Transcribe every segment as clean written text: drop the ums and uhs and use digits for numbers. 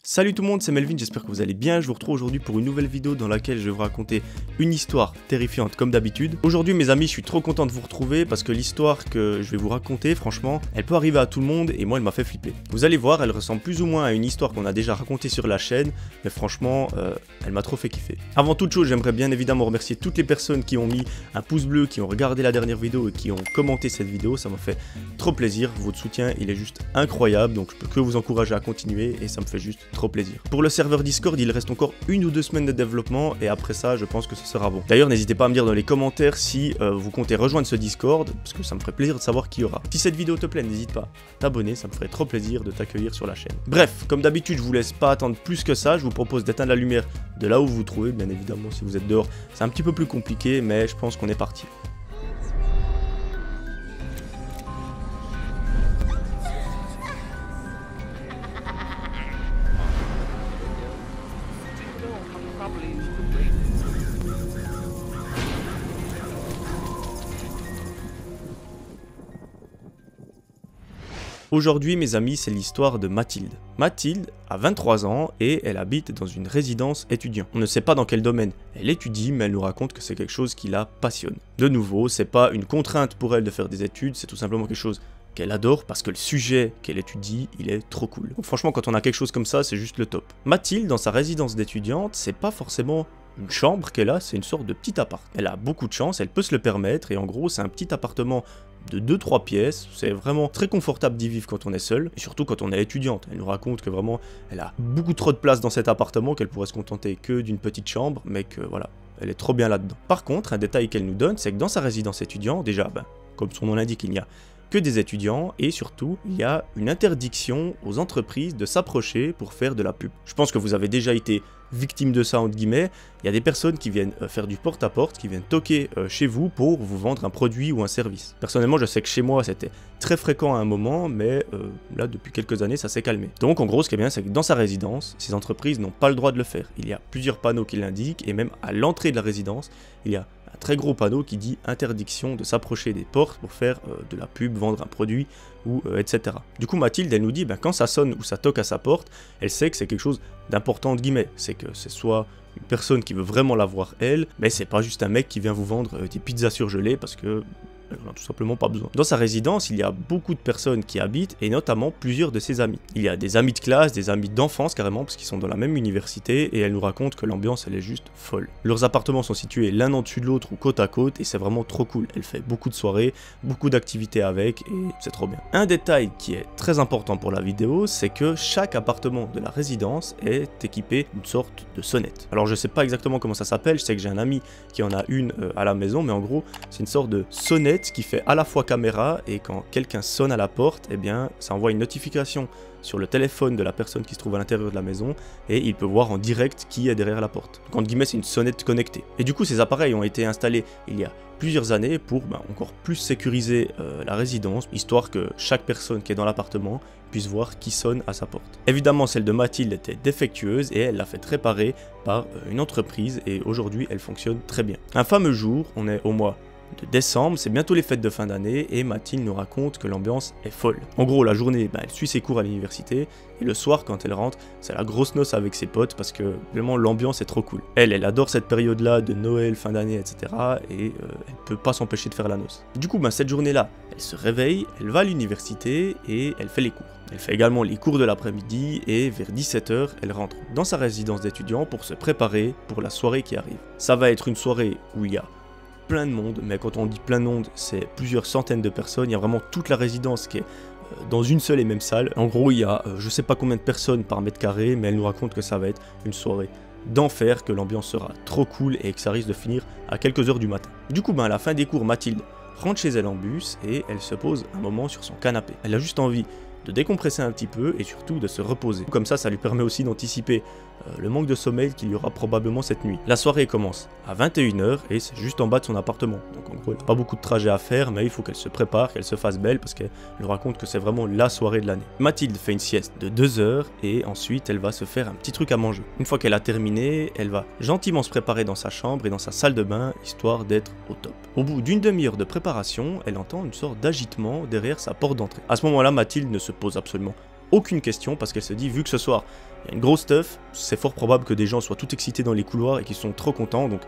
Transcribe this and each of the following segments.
Salut tout le monde, c'est Melvin, j'espère que vous allez bien. Je vous retrouve aujourd'hui pour une nouvelle vidéo dans laquelle je vais vous raconter une histoire terrifiante comme d'habitude. Aujourd'hui mes amis, je suis trop content de vous retrouver parce que l'histoire que je vais vous raconter, franchement, elle peut arriver à tout le monde et moi elle m'a fait flipper. Vous allez voir, elle ressemble plus ou moins à une histoire qu'on a déjà racontée sur la chaîne, mais franchement, elle m'a trop fait kiffer. Avant toute chose, j'aimerais bien évidemment remercier toutes les personnes qui ont mis un pouce bleu, qui ont regardé la dernière vidéo et qui ont commenté cette vidéo, ça m'a fait trop plaisir. Votre soutien, il est juste incroyable, donc je peux que vous encourager à continuer et ça me fait juste trop plaisir. Pour le serveur Discord, il reste encore 1 ou 2 semaines de développement et après ça, je pense que ce sera bon. D'ailleurs, n'hésitez pas à me dire dans les commentaires si vous comptez rejoindre ce Discord, parce que ça me ferait plaisir de savoir qui y aura. Si cette vidéo te plaît, n'hésite pas à t'abonner, ça me ferait trop plaisir de t'accueillir sur la chaîne. Bref, comme d'habitude, je vous laisse pas attendre plus que ça, je vous propose d'éteindre la lumière de là où vous vous trouvez, bien évidemment, si vous êtes dehors, c'est un petit peu plus compliqué, mais je pense qu'on est parti. Aujourd'hui, mes amis, c'est l'histoire de Mathilde. Mathilde a 23 ans et elle habite dans une résidence étudiant. On ne sait pas dans quel domaine elle étudie, mais elle nous raconte que c'est quelque chose qui la passionne. De nouveau, c'est pas une contrainte pour elle de faire des études, c'est tout simplement quelque chose qu'elle adore parce que le sujet qu'elle étudie, il est trop cool. Donc franchement, quand on a quelque chose comme ça, c'est juste le top. Mathilde, dans sa résidence d'étudiante, c'est pas forcément une chambre qu'elle a, c'est une sorte de petit appart. Elle a beaucoup de chance, elle peut se le permettre et en gros, c'est un petit appartement de 2-3 pièces, c'est vraiment très confortable d'y vivre quand on est seul, et surtout quand on est étudiante. Elle nous raconte que vraiment, elle a beaucoup trop de place dans cet appartement, qu'elle pourrait se contenter que d'une petite chambre, mais que voilà, elle est trop bien là-dedans. Par contre, un détail qu'elle nous donne, c'est que dans sa résidence étudiante, déjà, comme son nom l'indique, il n'y a que des étudiants, et surtout, il y a une interdiction aux entreprises de s'approcher pour faire de la pub. Je pense que vous avez déjà été victime de ça, entre guillemets. Il y a des personnes qui viennent faire du porte-à-porte, qui viennent toquer chez vous pour vous vendre un produit ou un service. Personnellement, je sais que chez moi, c'était très fréquent à un moment, mais là, depuis quelques années, ça s'est calmé. Donc, en gros, ce qui est bien, c'est que dans sa résidence, ces entreprises n'ont pas le droit de le faire. Il y a plusieurs panneaux qui l'indiquent, et même à l'entrée de la résidence, il y a un très gros panneau qui dit interdiction de s'approcher des portes pour faire de la pub, vendre un produit ou etc. Du coup, Mathilde, elle nous dit, quand ça sonne ou ça toque à sa porte, elle sait que c'est quelque chose d'important entre guillemets. C'est que c'est soit une personne qui veut vraiment la voir elle, mais c'est pas juste un mec qui vient vous vendre des pizzas surgelées parce que elle en a tout simplement pas besoin. Dans sa résidence, il y a beaucoup de personnes qui habitent et notamment plusieurs de ses amis. Il y a des amis de classe, des amis d'enfance carrément parce qu'ils sont dans la même université et elle nous raconte que l'ambiance elle est juste folle. Leurs appartements sont situés l'un en dessus de l'autre ou côte à côte et c'est vraiment trop cool. Elle fait beaucoup de soirées, beaucoup d'activités avec et c'est trop bien. Un détail qui est très important pour la vidéo, c'est que chaque appartement de la résidence est équipé d'une sorte de sonnette. Alors je sais pas exactement comment ça s'appelle, je sais que j'ai un ami qui en a une à la maison, mais en gros c'est une sorte de sonnette qui fait à la fois caméra et quand quelqu'un sonne à la porte, eh bien ça envoie une notification sur le téléphone de la personne qui se trouve à l'intérieur de la maison et il peut voir en direct qui est derrière la porte. Donc entre guillemets c'est une sonnette connectée. Et du coup ces appareils ont été installés il y a plusieurs années pour encore plus sécuriser la résidence, histoire que chaque personne qui est dans l'appartement puisse voir qui sonne à sa porte. Évidemment celle de Mathilde était défectueuse et elle l'a fait réparer par une entreprise et aujourd'hui elle fonctionne très bien. Un fameux jour, on est au mois de décembre, c'est bientôt les fêtes de fin d'année et Mathilde nous raconte que l'ambiance est folle. En gros, la journée, elle suit ses cours à l'université et le soir, quand elle rentre, c'est la grosse noce avec ses potes parce que vraiment l'ambiance est trop cool. Elle adore cette période-là de Noël, fin d'année, etc. et elle peut pas s'empêcher de faire la noce. Du coup, cette journée-là, elle se réveille, elle va à l'université et elle fait les cours. Elle fait également les cours de l'après-midi et vers 17 h, elle rentre dans sa résidence d'étudiant pour se préparer pour la soirée qui arrive. Ça va être une soirée où il y a plein de monde, mais quand on dit plein de monde, c'est plusieurs centaines de personnes, il y a vraiment toute la résidence qui est dans une seule et même salle. En gros, il y a je sais pas combien de personnes par mètre carré, mais elle nous raconte que ça va être une soirée d'enfer, que l'ambiance sera trop cool et que ça risque de finir à quelques heures du matin. Du coup, à la fin des cours, Mathilde rentre chez elle en bus et elle se pose un moment sur son canapé. Elle a juste envie de décompresser un petit peu et surtout de se reposer. Comme ça lui permet aussi d'anticiper le manque de sommeil qu'il y aura probablement cette nuit. La soirée commence à 21 h et c'est juste en bas de son appartement. Donc en gros, elle n'a pas beaucoup de trajet à faire, mais il faut qu'elle se prépare, qu'elle se fasse belle parce qu'elle lui raconte que c'est vraiment la soirée de l'année. Mathilde fait une sieste de 2 heures et ensuite elle va se faire un petit truc à manger. Une fois qu'elle a terminé, elle va gentiment se préparer dans sa chambre et dans sa salle de bain, histoire d'être au top. Au bout d'une demi-heure de préparation, elle entend une sorte d'agitement derrière sa porte d'entrée. À ce moment-là, Mathilde ne se pose absolument aucune question parce qu'elle se dit, vu que ce soir il y a une grosse teuf, c'est fort probable que des gens soient tout excités dans les couloirs et qu'ils sont trop contents, donc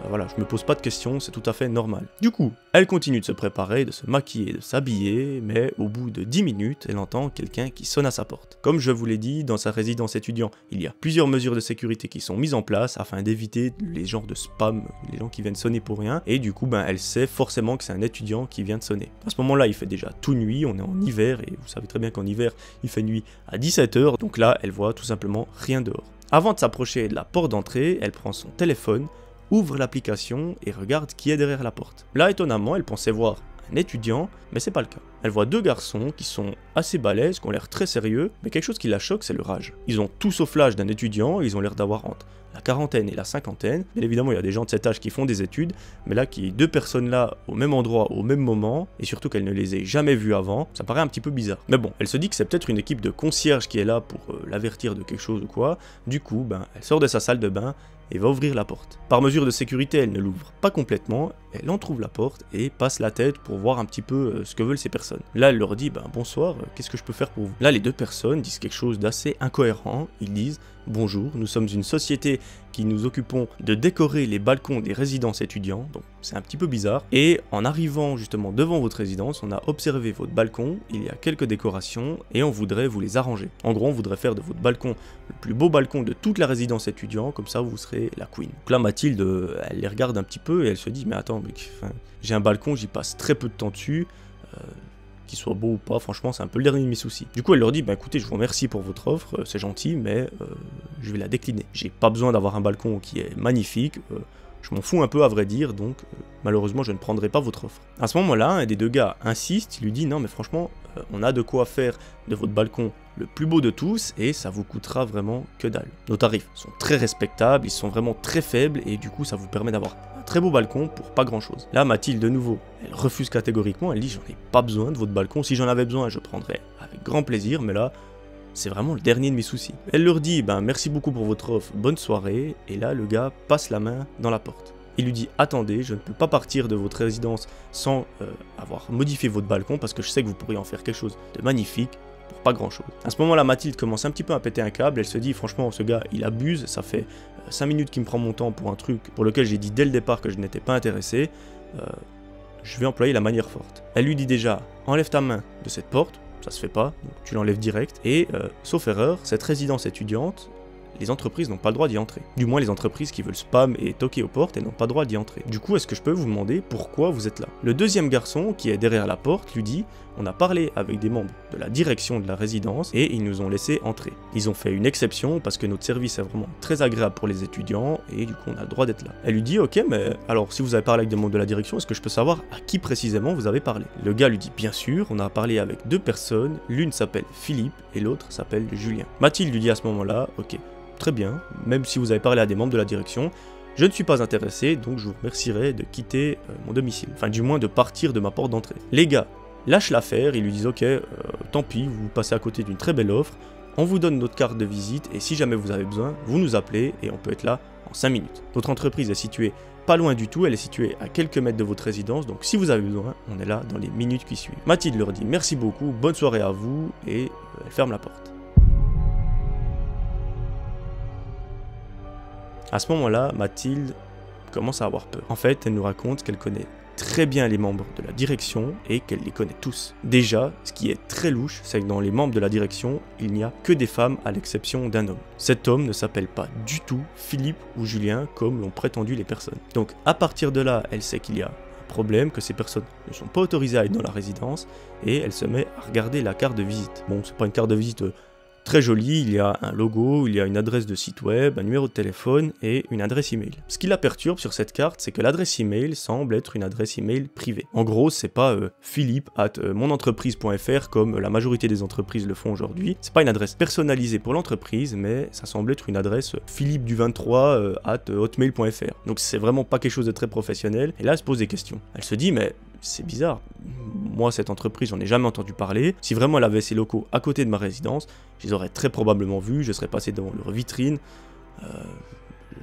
voilà, je me pose pas de questions, c'est tout à fait normal. Du coup, elle continue de se préparer, de se maquiller, de s'habiller, mais au bout de 10 minutes, elle entend quelqu'un qui sonne à sa porte. Comme je vous l'ai dit, dans sa résidence étudiante, il y a plusieurs mesures de sécurité qui sont mises en place afin d'éviter les genres de spam, les gens qui viennent sonner pour rien, et du coup, elle sait forcément que c'est un étudiant qui vient de sonner. À ce moment-là, il fait déjà tout nuit, on est en hiver, et vous savez très bien qu'en hiver, il fait nuit à 17 h, donc là, elle voit tout simplement rien dehors. Avant de s'approcher de la porte d'entrée, elle prend son téléphone, ouvre l'application et regarde qui est derrière la porte. Là, étonnamment, elle pensait voir un étudiant, mais c'est pas le cas. Elle voit deux garçons qui sont assez balèzes, qui ont l'air très sérieux, mais quelque chose qui la choque, c'est leur âge. Ils ont tous sauf l'âge d'un étudiant, et ils ont l'air d'avoir entre la quarantaine et la cinquantaine. Bien évidemment, il y a des gens de cet âge qui font des études, mais là, qu'il y ait deux personnes là, au même endroit, au même moment, et surtout qu'elle ne les ait jamais vues avant, ça paraît un petit peu bizarre. Mais bon, elle se dit que c'est peut-être une équipe de concierge qui est là pour l'avertir de quelque chose ou quoi. Du coup, elle sort de sa salle de bain et va ouvrir la porte. Par mesure de sécurité, elle ne l'ouvre pas complètement, elle entrouvre la porte et passe la tête pour voir un petit peu ce que veulent ces personnes. Là, elle leur dit bonsoir, qu'est-ce que je peux faire pour vous? Là, les deux personnes disent quelque chose d'assez incohérent. Ils disent bonjour, nous sommes une société qui nous occupons de décorer les balcons des résidences étudiants, donc c'est un petit peu bizarre. Et en arrivant justement devant votre résidence, on a observé votre balcon, il y a quelques décorations et on voudrait vous les arranger. En gros, on voudrait faire de votre balcon le plus beau balcon de toute la résidence étudiante, comme ça vous serez la queen. Donc là, Mathilde, elle les regarde un petit peu et elle se dit mais attends, j'ai un balcon, j'y passe très peu de temps dessus. Qu'il soit beau ou pas, franchement c'est un peu le dernier de mes soucis. Du coup elle leur dit écoutez, je vous remercie pour votre offre, c'est gentil, mais je vais la décliner. J'ai pas besoin d'avoir un balcon qui est magnifique, je m'en fous un peu à vrai dire, donc malheureusement je ne prendrai pas votre offre. À ce moment-là, un des deux gars insiste, il lui dit non mais franchement on a de quoi faire de votre balcon le plus beau de tous et ça vous coûtera vraiment que dalle. Nos tarifs sont très respectables, ils sont vraiment très faibles et du coup ça vous permet d'avoir un très beau balcon pour pas grand chose. Là Mathilde de nouveau, elle refuse catégoriquement, elle dit j'en ai pas besoin de votre balcon, si j'en avais besoin je prendrais avec grand plaisir, mais là c'est vraiment le dernier de mes soucis. Elle leur dit merci beaucoup pour votre offre, bonne soirée, et là le gars passe la main dans la porte. Il lui dit attendez, je ne peux pas partir de votre résidence sans avoir modifié votre balcon parce que je sais que vous pourriez en faire quelque chose de magnifique pour pas grand chose. À ce moment-là, Mathilde commence un petit peu à péter un câble, elle se dit franchement ce gars il abuse, ça fait 5 minutes qu'il me prend mon temps pour un truc pour lequel j'ai dit dès le départ que je n'étais pas intéressé, je vais employer la manière forte. Elle lui dit déjà enlève ta main de cette porte, ça se fait pas, donc tu l'enlèves direct, et sauf erreur, cette résidence étudiante, les entreprises n'ont pas le droit d'y entrer. Du moins les entreprises qui veulent spam et toquer aux portes, elles n'ont pas le droit d'y entrer. Du coup, est-ce que je peux vous demander pourquoi vous êtes là? Le deuxième garçon, qui est derrière la porte, lui dit on a parlé avec des membres de la direction de la résidence et ils nous ont laissé entrer. Ils ont fait une exception parce que notre service est vraiment très agréable pour les étudiants et du coup on a le droit d'être là. Elle lui dit ok, mais alors si vous avez parlé avec des membres de la direction, est-ce que je peux savoir à qui précisément vous avez parlé? Le gars lui dit bien sûr, on a parlé avec deux personnes, l'une s'appelle Philippe et l'autre s'appelle Julien. Mathilde lui dit à ce moment-là ok, très bien, même si vous avez parlé à des membres de la direction, je ne suis pas intéressé, donc je vous remercierai de quitter mon domicile. Enfin, du moins de partir de ma porte d'entrée. Les gars lâchent l'affaire, ils lui disent ok, tant pis, vous passez à côté d'une très belle offre, on vous donne notre carte de visite et si jamais vous avez besoin, vous nous appelez et on peut être là en 5 minutes. Notre entreprise est située pas loin du tout, elle est située à quelques mètres de votre résidence, donc si vous avez besoin, on est là dans les minutes qui suivent. Mathilde leur dit merci beaucoup, bonne soirée à vous et elle ferme la porte. À ce moment-là, Mathilde commence à avoir peur. En fait, elle nous raconte qu'elle connaît très bien les membres de la direction et qu'elle les connaît tous. Déjà, ce qui est très louche, c'est que dans les membres de la direction, il n'y a que des femmes à l'exception d'un homme. Cet homme ne s'appelle pas du tout Philippe ou Julien comme l'ont prétendu les personnes. Donc à partir de là, elle sait qu'il y a un problème, que ces personnes ne sont pas autorisées à être dans la résidence et elle se met à regarder la carte de visite. Bon, c'est pas une carte de visite très joli, il y a un logo, il y a une adresse de site web, un numéro de téléphone et une adresse email. Ce qui la perturbe sur cette carte, c'est que l'adresse email semble être une adresse email privée. En gros, c'est pas philippe@monentreprise.fr comme la majorité des entreprises le font aujourd'hui. C'est pas une adresse personnalisée pour l'entreprise, mais ça semble être une adresse philippe23@hotmail.fr. Donc c'est vraiment pas quelque chose de très professionnel. Et là, elle se pose des questions. Elle se dit, mais c'est bizarre. Moi, cette entreprise, j'en ai jamais entendu parler. Si vraiment elle avait ses locaux à côté de ma résidence, je les aurais très probablement vus, je serais passé devant leur vitrine.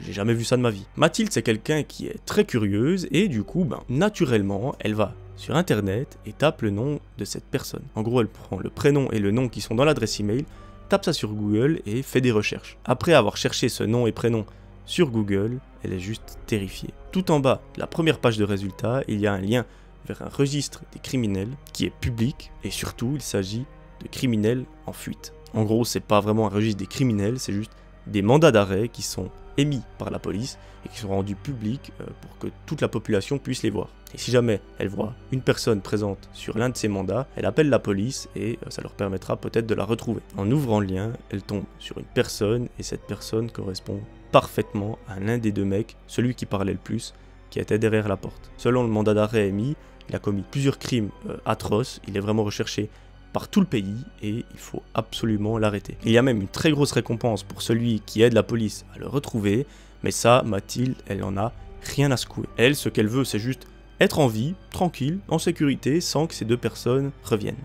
J'ai jamais vu ça de ma vie. Mathilde, c'est quelqu'un qui est très curieuse et du coup, naturellement, elle va sur internet et tape le nom de cette personne. En gros, elle prend le prénom et le nom qui sont dans l'adresse email, tape ça sur Google et fait des recherches. Après avoir cherché ce nom et prénom sur Google, elle est juste terrifiée. Tout en bas de la première page de résultats, il y a un lien vers un registre des criminels qui est public et surtout il s'agit de criminels en fuite. En gros, c'est pas vraiment un registre des criminels, c'est juste des mandats d'arrêt qui sont émis par la police et qui sont rendus publics pour que toute la population puisse les voir. Et si jamais elle voit une personne présente sur l'un de ces mandats, elle appelle la police et ça leur permettra peut-être de la retrouver. En ouvrant le lien, elle tombe sur une personne et cette personne correspond parfaitement à l'un des deux mecs, celui qui parlait le plus, qui était derrière la porte. Selon le mandat d'arrêt émis, il a commis plusieurs crimes atroces, il est vraiment recherché par tout le pays et il faut absolument l'arrêter. Il y a même une très grosse récompense pour celui qui aide la police à le retrouver, mais ça, Mathilde, elle en a rien à secouer. Elle, ce qu'elle veut, c'est juste être en vie, tranquille, en sécurité, sans que ces deux personnes reviennent.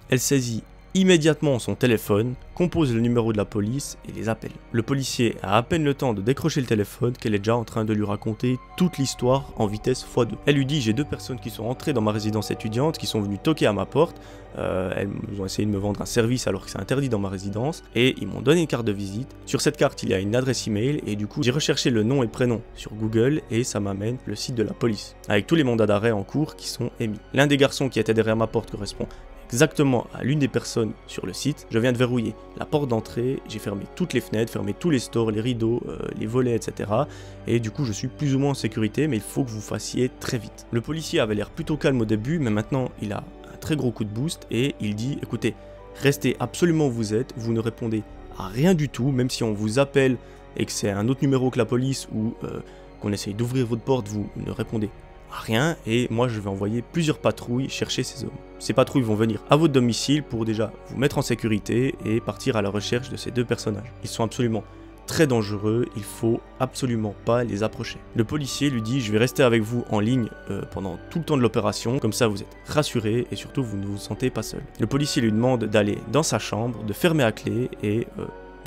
Elle saisit immédiatement son téléphone, compose le numéro de la police et les appelle. Le policier a à peine le temps de décrocher le téléphone qu'elle est déjà en train de lui raconter toute l'histoire en vitesse x2. Elle lui dit: j'ai deux personnes qui sont entrées dans ma résidence étudiante, qui sont venues toquer à ma porte, elles ont essayé de me vendre un service alors que c'est interdit dans ma résidence, et ils m'ont donné une carte de visite. Sur cette carte il y a une adresse email et du coup j'ai recherché le nom et prénom sur Google et ça m'amène le site de la police, avec tous les mandats d'arrêt en cours qui sont émis. L'un des garçons qui était derrière ma porte correspond exactement à l'une des personnes sur le site. Je viens de verrouiller la porte d'entrée, j'ai fermé toutes les fenêtres, fermé tous les stores, les rideaux, les volets, etc. Et du coup je suis plus ou moins en sécurité, mais il faut que vous fassiez très vite. Le policier avait l'air plutôt calme au début, mais maintenant il a un très gros coup de boost et il dit: écoutez, restez absolument où vous êtes, vous ne répondez à rien du tout, même si on vous appelle et que c'est un autre numéro que la police ou qu'on essaye d'ouvrir votre porte, vous ne répondez à rien et moi je vais envoyer plusieurs patrouilles chercher ces hommes. Ces patrouilles vont venir à votre domicile pour déjà vous mettre en sécurité et partir à la recherche de ces deux personnages. Ils sont absolument très dangereux, il faut absolument pas les approcher. Le policier lui dit: je vais rester avec vous en ligne pendant tout le temps de l'opération, comme ça vous êtes rassuré et surtout vous ne vous sentez pas seul. Le policier lui demande d'aller dans sa chambre, de fermer à clé et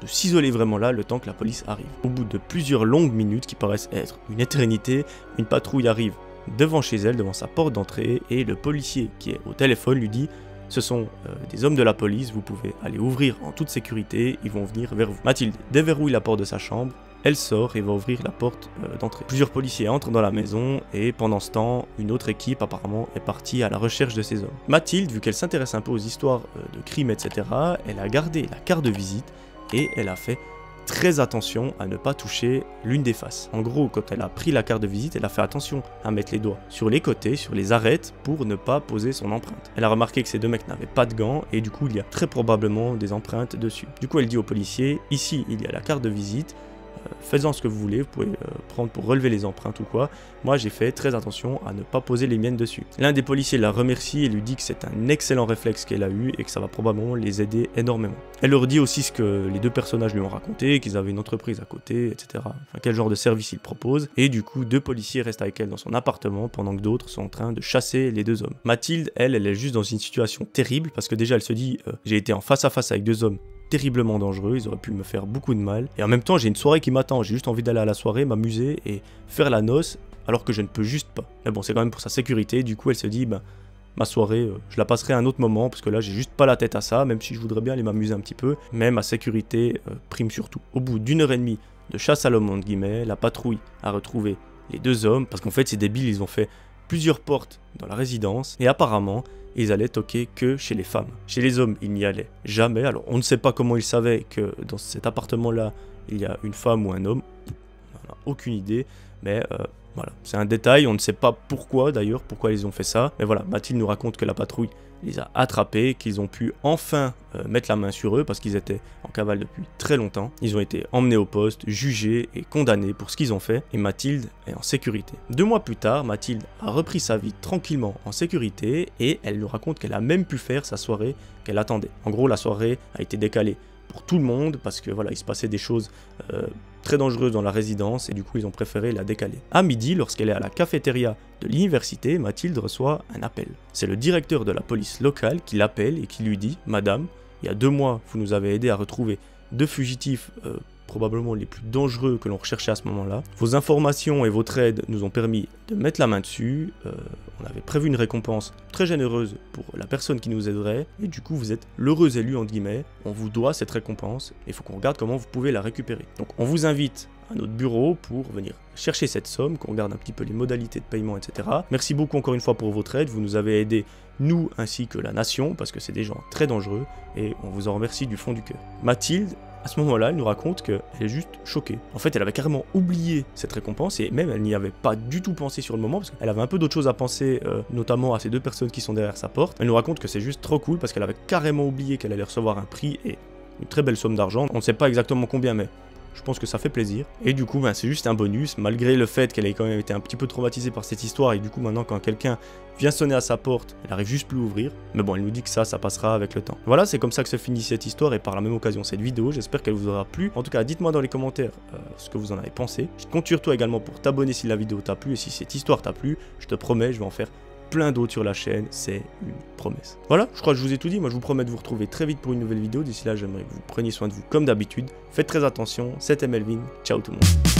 de s'isoler vraiment là le temps que la police arrive. Au bout de plusieurs longues minutes qui paraissent être une éternité, une patrouille arrive devant chez elle, devant sa porte d'entrée, et le policier qui est au téléphone lui dit: ce sont des hommes de la police, vous pouvez aller ouvrir en toute sécurité, ils vont venir vers vous. Mathilde déverrouille la porte de sa chambre, elle sort et va ouvrir la porte d'entrée. Plusieurs policiers entrent dans la maison et pendant ce temps, une autre équipe apparemment est partie à la recherche de ces hommes. Mathilde, vu qu'elle s'intéresse un peu aux histoires de crimes, etc., elle a gardé la carte de visite et elle a fait très attention à ne pas toucher l'une des faces. En gros, quand elle a pris la carte de visite, elle a fait attention à mettre les doigts sur les côtés, sur les arêtes, pour ne pas poser son empreinte. Elle a remarqué que ces deux mecs n'avaient pas de gants, et du coup, il y a très probablement des empreintes dessus. Du coup, elle dit au policier: ici, il y a la carte de visite, faites-en ce que vous voulez, vous pouvez prendre pour relever les empreintes ou quoi. Moi, j'ai fait très attention à ne pas poser les miennes dessus. L'un des policiers la remercie et lui dit que c'est un excellent réflexe qu'elle a eu et que ça va probablement les aider énormément. Elle leur dit aussi ce que les deux personnages lui ont raconté, qu'ils avaient une entreprise à côté, etc. Enfin, quel genre de service ils proposent. Et du coup, deux policiers restent avec elle dans son appartement pendant que d'autres sont en train de chasser les deux hommes. Mathilde, elle est juste dans une situation terrible parce que déjà, elle se dit j'ai été en face à face avec deux hommes terriblement dangereux, ils auraient pu me faire beaucoup de mal. Et en même temps, j'ai une soirée qui m'attend, j'ai juste envie d'aller à la soirée, m'amuser et faire la noce, alors que je ne peux juste pas. Mais bon, c'est quand même pour sa sécurité, du coup elle se dit, ben, ma soirée, je la passerai à un autre moment, parce que là j'ai juste pas la tête à ça, même si je voudrais bien aller m'amuser un petit peu, mais ma sécurité prime surtout. Au bout d'1h30 de chasse à l'homme, entre guillemets, la patrouille a retrouvé les deux hommes, parce qu'en fait ces débiles, ils ont fait plusieurs portes dans la résidence, et apparemment, ils allaient toquer que chez les femmes. Chez les hommes, ils n'y allaient jamais. Alors, on ne sait pas comment ils savaient que dans cet appartement-là, il y a une femme ou un homme. On n'en a aucune idée, mais voilà. C'est un détail, on ne sait pas pourquoi d'ailleurs, pourquoi ils ont fait ça. Mais voilà, Mathilde nous raconte que la patrouille les a attrapés, qu'ils ont pu enfin mettre la main sur eux parce qu'ils étaient en cavale depuis très longtemps. Ils ont été emmenés au poste, jugés et condamnés pour ce qu'ils ont fait et Mathilde est en sécurité. 2 mois plus tard, Mathilde a repris sa vie tranquillement en sécurité et elle nous raconte qu'elle a même pu faire sa soirée qu'elle attendait. En gros, la soirée a été décalée pour tout le monde parce que voilà, il se passait des choses très dangereuses dans la résidence et du coup ils ont préféré la décaler. À midi, lorsqu'elle est à la cafétéria de l'université, Mathilde reçoit un appel. C'est le directeur de la police locale qui l'appelle et qui lui dit: Madame, il y a 2 mois, vous nous avez aidé à retrouver 2 fugitifs probablement les plus dangereux que l'on recherchait à ce moment-là. Vos informations et votre aide nous ont permis de mettre la main dessus. On avait prévu une récompense très généreuse pour la personne qui nous aiderait. Et du coup, vous êtes l'heureux élu, entre guillemets. On vous doit cette récompense. Et il faut qu'on regarde comment vous pouvez la récupérer. Donc, on vous invite à notre bureau pour venir chercher cette somme, qu'on regarde un petit peu les modalités de paiement, etc. Merci beaucoup encore une fois pour votre aide. Vous nous avez aidés, nous ainsi que la nation, parce que c'est des gens très dangereux. Et on vous en remercie du fond du cœur. Mathilde, à ce moment-là, elle nous raconte qu'elle est juste choquée. En fait, elle avait carrément oublié cette récompense et même elle n'y avait pas du tout pensé sur le moment parce qu'elle avait un peu d'autres choses à penser, notamment à ces deux personnes qui sont derrière sa porte. Elle nous raconte que c'est juste trop cool parce qu'elle avait carrément oublié qu'elle allait recevoir un prix et une très belle somme d'argent. On ne sait pas exactement combien, mais je pense que ça fait plaisir. Et du coup, c'est juste un bonus, malgré le fait qu'elle ait quand même été un petit peu traumatisée par cette histoire. Et du coup, maintenant, quand quelqu'un vient sonner à sa porte, elle arrive juste plus à ouvrir. Mais bon, elle nous dit que ça passera avec le temps. Voilà, c'est comme ça que se finit cette histoire et par la même occasion cette vidéo. J'espère qu'elle vous aura plu. En tout cas, dites-moi dans les commentaires ce que vous en avez pensé. Je compte sur toi également pour t'abonner si la vidéo t'a plu. Et si cette histoire t'a plu, je te promets, je vais en faire plein d'autres sur la chaîne, c'est une promesse. Voilà, je crois que je vous ai tout dit. Moi, je vous promets de vous retrouver très vite pour une nouvelle vidéo. D'ici là, j'aimerais que vous preniez soin de vous comme d'habitude. Faites très attention. C'était Melvin. Ciao tout le monde.